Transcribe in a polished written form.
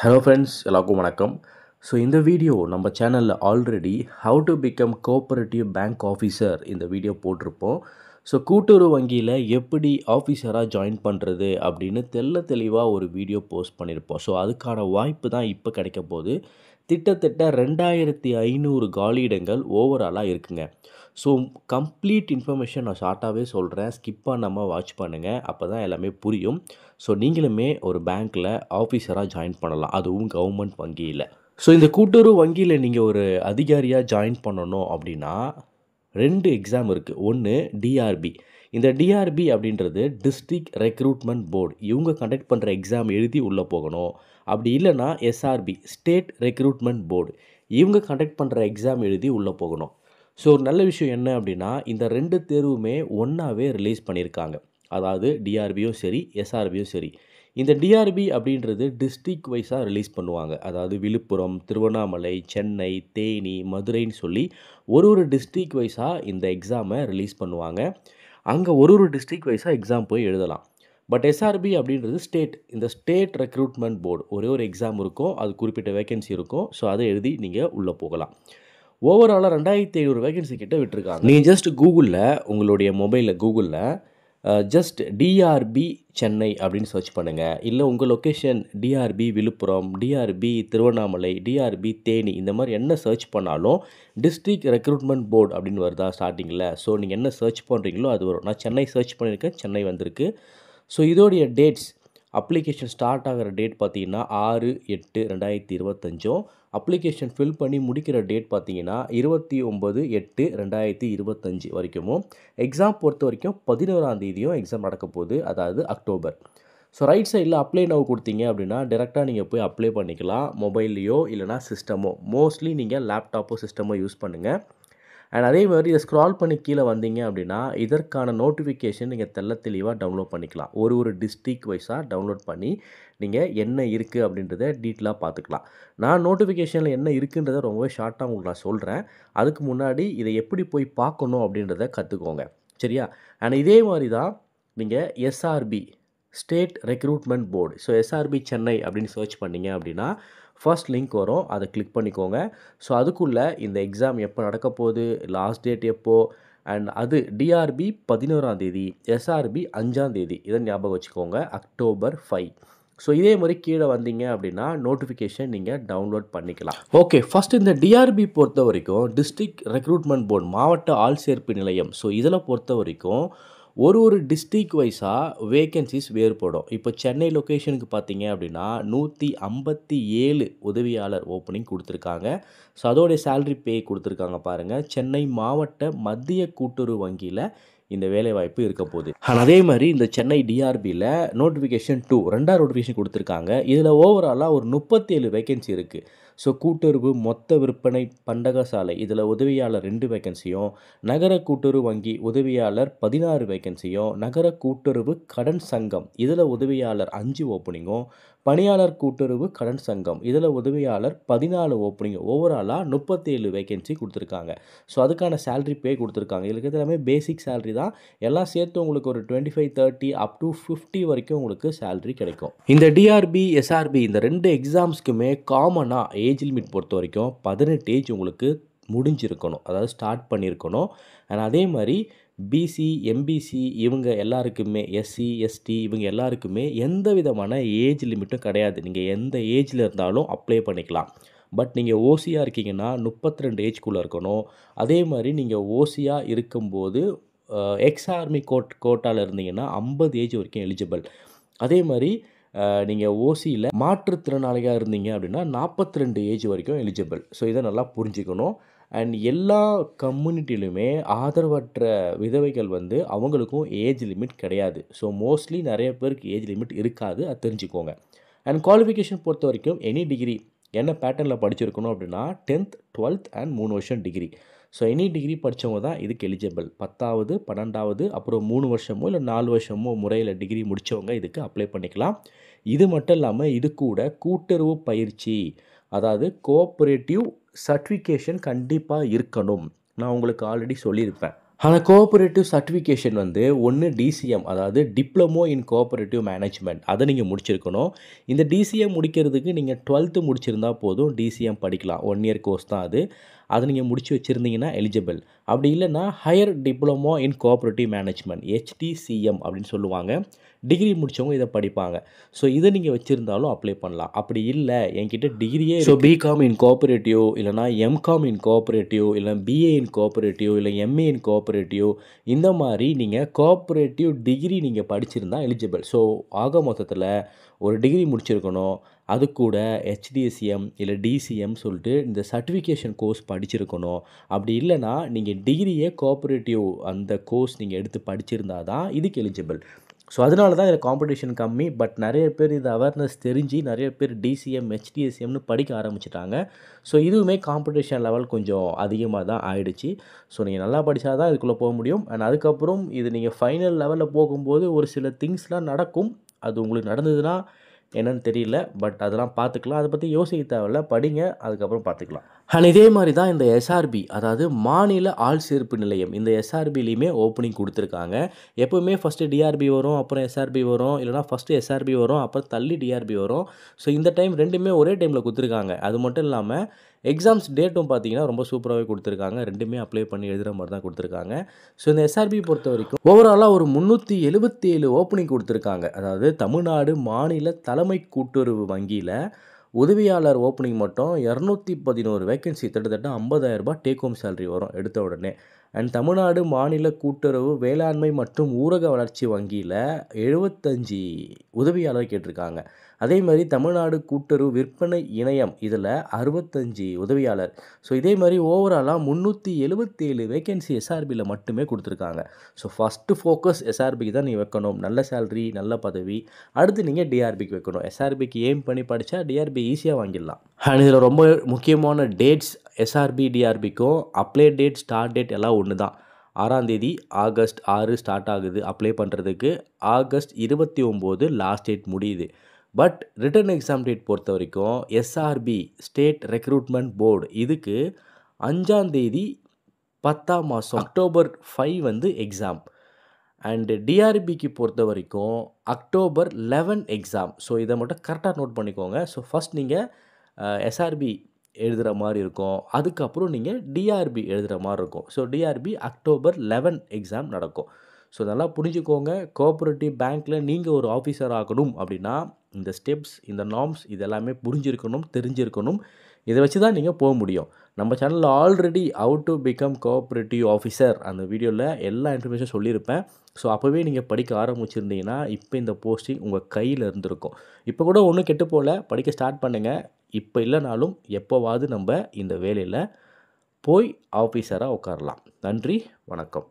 Hello friends எல்லாருக்கும் வணக்கம். So இந்த வீடியோ நம்ம சேனலில் already how to become cooperative bank officer இந்த வீடியோ போட்டிருப்போம். ஸோ கூட்டுறவு வங்கியில் எப்படி ஆஃபீஸராக ஜாயின் பண்ணுறது அப்படின்னு தெளிவாக ஒரு வீடியோ போஸ்ட் பண்ணியிருப்போம். ஸோ அதுக்கான வாய்ப்பு தான் இப்போ கிடைக்க போகுது. கிட்டத்தட்ட 2500 காலியிடங்கள் ஓவராலாக இருக்குங்க. ஸோ கம்ப்ளீட் இன்ஃபர்மேஷன் நான் ஷார்ட்டாகவே சொல்கிறேன், ஸ்கிப் பண்ணாமல் வாட்ச் பண்ணுங்கள், அப்போ தான் எல்லாமே புரியும். ஸோ நீங்களுமே ஒரு பேங்க்கில் ஆஃபீஸராக ஜாயின் பண்ணலாம், அதுவும் கவர்மெண்ட் வங்கியில். ஸோ இந்த கூட்டுறவு வங்கியில் நீங்கள் ஒரு அதிகாரியாக ஜாயின் பண்ணணும் அப்படின்னா 2 எக்ஸாம் இருக்குது. ஒன்று டிஆர்பி. இந்த டிஆர்பி அப்படின்றது டிஸ்ட்ரிக்ட் ரெக்ரூட்மெண்ட் போர்டு, இவங்க கண்டக்ட் பண்ணுற எக்ஸாம் எழுதி உள்ளே போகணும். அப்படி இல்லைனா எஸ்ஆர்பி ஸ்டேட் ரெக்ரூட்மெண்ட் போர்டு, இவங்க கண்டக்ட் பண்ணுற எக்ஸாம் எழுதி உள்ளே போகணும். ஸோ ஒரு நல்ல விஷயம் என்ன அப்படின்னா இந்த 2 தேர்வுமே ஒன்றாவே ரிலீஸ் பண்ணியிருக்காங்க. அதாவது டிஆர்பியும் சரி எஸ்ஆர்பியும் சரி. இந்த டிஆர்பி அப்படின்றது டிஸ்ட்ரிக்ட் வைஸாக ரிலீஸ் பண்ணுவாங்க. அதாவது விழுப்புரம், திருவண்ணாமலை, சென்னை, தேனி, மதுரைன்னு சொல்லி ஒரு டிஸ்ட்ரிக்ட் வைஸாக இந்த எக்ஸாமை ரிலீஸ் பண்ணுவாங்க. அங்கே ஒரு டிஸ்ட்ரிக்ட் வைஸாக எக்ஸாம் போய் எழுதலாம். பட் எஸ்ஆர்பி அப்படின்றது ஸ்டேட், இந்த ஸ்டேட் ரெக்ரூட்மெண்ட் போர்டு ஒரு எக்ஸாம் இருக்கும், அது குறிப்பிட்ட வேகன்சி இருக்கும். ஸோ அதை எழுதி நீங்கள் உள்ளே போகலாம். ஓவராலாக 2500 வேகன்சி கிட்ட விட்டுருக்காங்க. நீங்கள் ஜஸ்ட் கூகுளில், உங்களுடைய மொபைலில் கூகுளில் ஜஸ்ட் டிஆர்பி சென்னை அப்படின்னு சர்ச் பண்ணுங்கள். இல்லை உங்கள் location DRB Villupuram, DRB Tiruvannamalai, DRB Theni, இந்த மாதிரி என்ன சர்ச் பண்ணாலும் டிஸ்ட்ரிக்ட் ரெக்ரூட்மெண்ட் போர்டு அப்படின்னு வருதா ஸ்டார்டிங்கில். ஸோ நீங்கள் என்ன சர்ச் பண்ணுறீங்களோ அது வரும். நான் சென்னை சர்ச் பண்ணியிருக்கேன், சென்னை வந்திருக்கு. ஸோ இதோடைய டேட்ஸ், அப்ளிகேஷன் ஸ்டார்ட் ஆகிற டேட் பார்த்தீங்கன்னா 6/8/2025. அப்ளிகேஷன் ஃபில் பண்ணி முடிக்கிற டேட் பார்த்தீங்கன்னா 29/8/2025 வரைக்கும். எக்ஸாம் பொறுத்த வரைக்கும் 11ஆம் தேதியும் எக்ஸாம் நடக்க போகுது, அதாவது அக்டோபர். ஸோ ரைட் சைடில் அப்ளை நவ் கொடுத்தீங்க அப்படின்னா டேரெக்டாக நீங்கள் போய் அப்ளை பண்ணிக்கலாம், மொபைல்லையோ இல்லைனா சிஸ்டமோ. மோஸ்ட்லி நீங்கள் லேப்டாப்போ சிஸ்டமோ யூஸ் பண்ணுங்கள். அண்ட் அதே மாதிரி இதை ஸ்க்ரால் பண்ணி கீழே வந்தீங்க அப்படின்னா இதற்கான நோட்டிஃபிகேஷன் நீங்கள் தெளிவாக டவுன்லோட் பண்ணிக்கலாம். ஒரு டிஸ்ட்ரிக்ட் வைஸாக டவுன்லோட் பண்ணி நீங்கள் என்ன இருக்குது அப்படின்றத டீட்டெயிலாக பார்த்துக்கலாம். நான் நோட்டிஃபிகேஷனில் என்ன இருக்குன்றதை ரொம்பவே ஷார்ட்டாக உங்களுக்கு நான் சொல்கிறேன். அதுக்கு முன்னாடி இதை எப்படி போய் பார்க்கணும் அப்படின்றத கற்றுக்கோங்க, சரியா? அண்ட் இதே மாதிரி தான் நீங்கள் SRP state recruitment board, so SRP Chennai அப்படின்னு சர்ச் பண்ணிங்க அப்படின்னா ஃபர்ஸ்ட் லிங்க் வரும், அதை கிளிக் பண்ணிக்கோங்க. ஸோ அதுக்குள்ளே இந்த எக்ஸாம் எப்போ நடக்க போகுது, லாஸ்ட் டேட் எப்போ, அண்ட் அது டிஆர்பி 11ஆம் தேதி, எஸ்ஆர்பி 5ஆம் தேதி, இதை ஞாபகம் வச்சுக்கோங்க, அக்டோபர் 5. ஸோ இதே மாதிரி கீழே வந்தீங்க அப்படின்னா நோட்டிஃபிகேஷன் நீங்கள் டவுன்லோட் பண்ணிக்கலாம். ஓகே, ஃபஸ்ட் இந்த டிஆர்பி பொறுத்த வரைக்கும் டிஸ்ட்ரிக்ட் ரெக்ரூட்மெண்ட் போர்டு, மாவட்ட ஆள் சேர்ப்பு நிலையம். ஸோ இதில் பொறுத்த வரைக்கும் ஒரு டிஸ்ட்ரிக்ட் வைஸாக வேகன்சிஸ் வேறுபடும். இப்போ சென்னை லொக்கேஷனுக்கு பார்த்தீங்க அப்படின்னா 157 உதவியாளர் ஓப்பனிங் கொடுத்துருக்காங்க. ஸோ அதோடைய சேலரி பே கொடுத்துருக்காங்க பாருங்கள். சென்னை மாவட்ட மத்திய கூட்டுறவு வங்கியில் இந்த வேலைவாய்ப்பு இருக்க போகுது. ஆனால் அதே மாதிரி இந்த சென்னை டிஆர்பியில் நோட்டிஃபிகேஷன் 2 2ஆவது நோட்டிஃபிகேஷன் கொடுத்துருக்காங்க. இதில் ஓவராலாக ஒரு 37 வேகன்சி இருக்குது. ஸோ கூட்டுறவு மொத்த விற்பனை பண்டகசாலை, இதில் உதவியாளர் 2 வேகன்சியும், நகர கூட்டுறவு வங்கி உதவியாளர் 16 வேகன்சியும், நகர கூட்டுறவு கடன் சங்கம் இதில் உதவியாளர் 5 ஓப்பனிங்கும், பணியாளர் கூட்டுறவு கடன் சங்கம் இதில் உதவியாளர் 14 ஓப்பனிங், ஓவராலாக 37 வேகன்சி கொடுத்துருக்காங்க. ஸோ அதுக்கான சேலரி பே கொடுத்துருக்காங்க. இதில் இருக்கிறது எல்லாமே பேசிக் சேலரி தான். எல்லாம் சேர்த்து உங்களுக்கு ஒரு 25-30 அப் டு 50 வரைக்கும் உங்களுக்கு சேலரி கிடைக்கும். இந்த டிஆர்பி எஸ்ஆர்பி இந்த 2 எக்ஸாம்ஸ்க்குமே காமனாக ஏஜ் லிமிட் பொறுத்த வரைக்கும் 18 ஏஜ் உங்களுக்கு முடிஞ்சிருக்கணும், அதாவது ஸ்டார்ட் பண்ணியிருக்கணும். அண்ட் அதே மாதிரி பிசி, எம்பிசி இவங்க எல்லாருக்குமே, எஸ்சி, எஸ்டி இவங்க எல்லாருக்குமே எந்த விதமான ஏஜ் லிமிட்டும் கிடையாது. நீங்கள் எந்த ஏஜில் இருந்தாலும் அப்ளை பண்ணிக்கலாம். பட் நீங்கள் ஓசியாக இருக்கீங்கன்னா 32 ஏஜ்குள்ளே இருக்கணும். அதே மாதிரி நீங்கள் ஓசியாக இருக்கும்போது எக்ஸ் ஆர்மி கோட்டாவில் இருந்தீங்கன்னா 50 ஏஜ் வரைக்கும் எலிஜிபிள். அதே மாதிரி நீங்கள் ஓசியில் மாற்றுத்திறனாளியாக இருந்தீங்க அப்படின்னா 42 ஏஜ் வரைக்கும் எலிஜிபிள். ஸோ இதை நல்லா புரிஞ்சுக்கணும். அண்ட் எல்லா கம்யூனிட்டிலுமே ஆதரவற்ற விதவைகள் அவங்களுக்கும் ஏஜ் லிமிட் கிடையாது. ஸோ மோஸ்ட்லி நிறைய பேருக்கு ஏஜ் லிமிட் இருக்காது, அது தெரிஞ்சுக்கோங்க. அண்ட் குவாலிஃபிகேஷன் பொறுத்த வரைக்கும் எனி டிகிரி என்ன பேட்டர்னில் படிச்சிருக்கணும் அப்படின்னா 10th 12th அண்ட் 3 வருஷம் டிகிரி. ஸோ எனி டிகிரி படித்தவங்க தான் இதுக்கு எலிஜிபிள். 10வது 12வது அப்புறம் 3 வருஷமோ இல்லை 4 வருஷமோ முறையில் டிகிரி முடித்தவங்க இதுக்கு அப்ளை பண்ணிக்கலாம். இது மட்டும் இல்லாமல் இது கூட கூட்டுறவு பயிற்சி, அதாவது கோஆப்ரேட்டிவ் சர்டிஃபிகேஷன் கண்டிப்பாக இருக்கணும். நான் உங்களுக்கு ஆல்ரெடி சொல்லியிருப்பேன். அந்த கோஆப்பரேட்டிவ் சர்டிஃபிகேஷன் வந்து ஒன்று டிசிஎம், அதாவது டிப்ளமோ இன் கோஆப்பரேட்டிவ் மேனேஜ்மெண்ட், அதை நீங்கள் முடிச்சிருக்கணும். இந்த டிசிஎம் முடிக்கிறதுக்கு நீங்கள் 12th முடிச்சிருந்தா போதும், டிசிஎம் படிக்கலாம். 1 இயர் கோர்ஸ் தான் அது. அதை நீங்கள் முடிச்சு வச்சுருந்தீங்கன்னா எலிஜிபிள். அப்படி இல்லைன்னா higher diploma in cooperative management, HTCM அப்படின்னு சொல்லுவாங்க. டிகிரி முடித்தவங்க இதை படிப்பாங்க. ஸோ இதை நீங்கள் வச்சுருந்தாலும் அப்ளை பண்ணலாம். அப்படி இல்லை என்கிட்ட டிகிரியே, ஸோ பிகாம் இன் கோஆப்பரேட்டிவ், இல்லைனா எம்காம் இன் கோஆப்பரேட்டிவ், இல்லை பிஏ இன் கோஆப்பரேட்டிவ், இல்லை எம்ஏ இன் கோஆப்பரேட்டிவ், இந்த மாதிரி நீங்கள் கோஆப்பரேட்டிவ் டிகிரி நீங்கள் படிச்சிருந்தா எலிஜிபிள். ஸோ ஆக மொத்தத்தில் ஒரு டிகிரி முடிச்சிருக்கணும், அது கூட HDCM இல்லை டிசிஎம் சொல்லிட்டு இந்த சர்டிஃபிகேஷன் கோர்ஸ் படிச்சிருக்கணும். அப்படி இல்லைனா நீங்கள் டிகிரியே கோஆப்பரேட்டிவ் அந்த கோர்ஸ் நீங்கள் எடுத்து படிச்சிருந்தா தான் இதுக்கு எலிஜிபிள். ஸோ அதனால தான் இதில் காம்படிஷன் கம்மி. பட் நிறைய பேர் இது அவேர்னஸ் தெரிஞ்சு நிறைய பேர் டிசிஎம் HDCMனு படிக்க ஆரம்பிச்சிட்டாங்க. ஸோ இதுவுமே காம்படிஷன் லெவல் கொஞ்சம் அதிகமாக தான் ஆயிடுச்சு. ஸோ நீங்கள் நல்லா படித்தா தான் இதுக்குள்ளே போக முடியும். அண்ட் அதுக்கப்புறம் இது நீங்கள் ஃபைனல் லெவலில் போகும்போது ஒரு சில திங்ஸ்லாம் நடக்கும். அது உங்களுக்கு நடந்ததுன்னா என்னன்னு தெரியல. பட் அதெல்லாம் பார்த்துக்கலாம். அதை பற்றி யோசிக்க தேவையில்ல, படிங்க, அதுக்கப்புறம் பார்த்துக்கலாம். அண்ட் இதே மாதிரி தான் இந்த எஸ்ஆர்பி, அதாவது மாநில ஆள் சேர்ப்பு நிலையம், இந்த எஸ்ஆர்பிலையுமே ஓப்பனிங் கொடுத்துருக்காங்க. எப்போவுமே ஃபஸ்ட்டு டிஆர்பி வரும், அப்புறம் எஸ்ஆர்பி வரும், இல்லைனா ஃபஸ்ட்டு எஸ்ஆர்பி வரும், அப்புறம் தள்ளி டிஆர்பி வரும். ஸோ இந்த டைம் ரெண்டுமே ஒரே டைமில் கொடுத்துருக்காங்க. அது மட்டும் இல்லாமல் எக்ஸாம்ஸ் டேட்டும் பார்த்தீங்கன்னா ரொம்ப சூப்பராகவே கொடுத்துருக்காங்க. ரெண்டுமே அப்ளை பண்ணி எழுதுகிற மாதிரி தான் கொடுத்துருக்காங்க. ஸோ இந்த எஸ்ஆர்பி பொறுத்த வரைக்கும் ஓவராலாக ஒரு 377 ஓப்பனிங் கொடுத்துருக்காங்க. அதாவது தமிழ்நாடு மாநில தலைமை கூட்டுறவு வங்கியில் உதவியாளர் ஓப்பனிங் மட்டும் 211 வேக்கன்சி, கிட்டத்தட்ட 50,000 ரூபாய் டேக் ஹோம் சேலரி வரும் எடுத்த உடனே. அண்ட் தமிழ்நாடு மாநில கூட்டுறவு வேளாண்மை மற்றும் ஊரக வளர்ச்சி வங்கியில் 75 உதவியாளர் கேட்டிருக்காங்க. அதே மாதிரி தமிழ்நாடு கூட்டுறவு விற்பனை இணையம் இதில் 65 உதவியாளர். ஸோ இதே மாதிரி ஓவராலாக 377 வேக்கன்சி எஸ்ஆர்பியில் மட்டுமே கொடுத்துருக்காங்க. ஸோ ஃபஸ்ட்டு ஃபோக்கஸ் எஸ்ஆர்பிக்கு தான் நீங்கள் வைக்கணும். நல்ல சேலரி, நல்ல பதவி. அடுத்து நீங்கள் டிஆர்பிக்கு வைக்கணும். எஸ்ஆர்பிக்கு எய்ம் பண்ணி படித்தா டிஆர்பி ஈஸியாக வாங்கிடலாம். அண்ட் இதில் ரொம்ப முக்கியமான டேட்ஸ் எஸ்ஆர்பி டிஆர்பிக்கும் அப்ளை டேட், ஸ்டார்ட் டேட் எல்லாம் ஒன்று தான். 6ஆம் தேதி ஆகஸ்ட் 6 ஸ்டார்ட் ஆகுது அப்ளை பண்ணுறதுக்கு. ஆகஸ்ட் 29 லாஸ்ட் டேட் முடியுது. பட் ரிட்டன் எக்ஸாம் டேட் பொறுத்த வரைக்கும் எஸ்ஆர்பி ஸ்டேட் ரெக்ரூட்மெண்ட் போர்டு இதுக்கு 5ஆம் தேதி 10ஆம் மாதம் அக்டோபர் 5 வந்து எக்ஸாம். அண்டு டிஆர்பிக்கு பொறுத்த வரைக்கும் அக்டோபர் 11 எக்ஸாம். ஸோ இதை மட்டும் கரெக்டாக நோட் பண்ணிக்கோங்க. ஸோ ஃபஸ்ட் நீங்கள் எஸ்ஆர்பி எழுதுகிற மாதிரி இருக்கும், அதுக்கப்புறம் நீங்கள் டிஆர்பி எழுதுகிற மாதிரி இருக்கும். ஸோ டிஆர்பி அக்டோபர் 11 எக்ஸாம் நடக்கும். ஸோ நல்லா புரிஞ்சுக்கோங்க. கோஆப்பரேட்டிவ் பேங்க்கில் நீங்கள் ஒரு ஆஃபீஸர் ஆகணும் அப்படின்னா இந்த ஸ்டெப்ஸ், இந்த நார்ம்ஸ் இதெல்லாமே புரிஞ்சிருக்கணும், தெரிஞ்சிருக்கணும். இதை வச்சு தான் நீங்கள் போக முடியும். நம்ம சேனலில் already how to become cooperative officer அந்த வீடியோவில் எல்லா இன்ஃபர்மேஷன் சொல்லியிருப்பேன். ஸோ அப்போவே நீங்கள் படிக்க ஆரம்பிச்சிருந்தீங்கன்னா இப்போ இந்த போஸ்டிங் உங்கள் கையில் இருந்திருக்கும். இப்போ கூட ஒன்றும் கெட்டு போகல, படிக்க ஸ்டார்ட் பண்ணுங்கள். இப்போ இல்லைனாலும் எப்போவாவது நம்ம இந்த வேலையில் போய் ஆஃபீஸராக உட்காரலாம். நன்றி, வணக்கம்.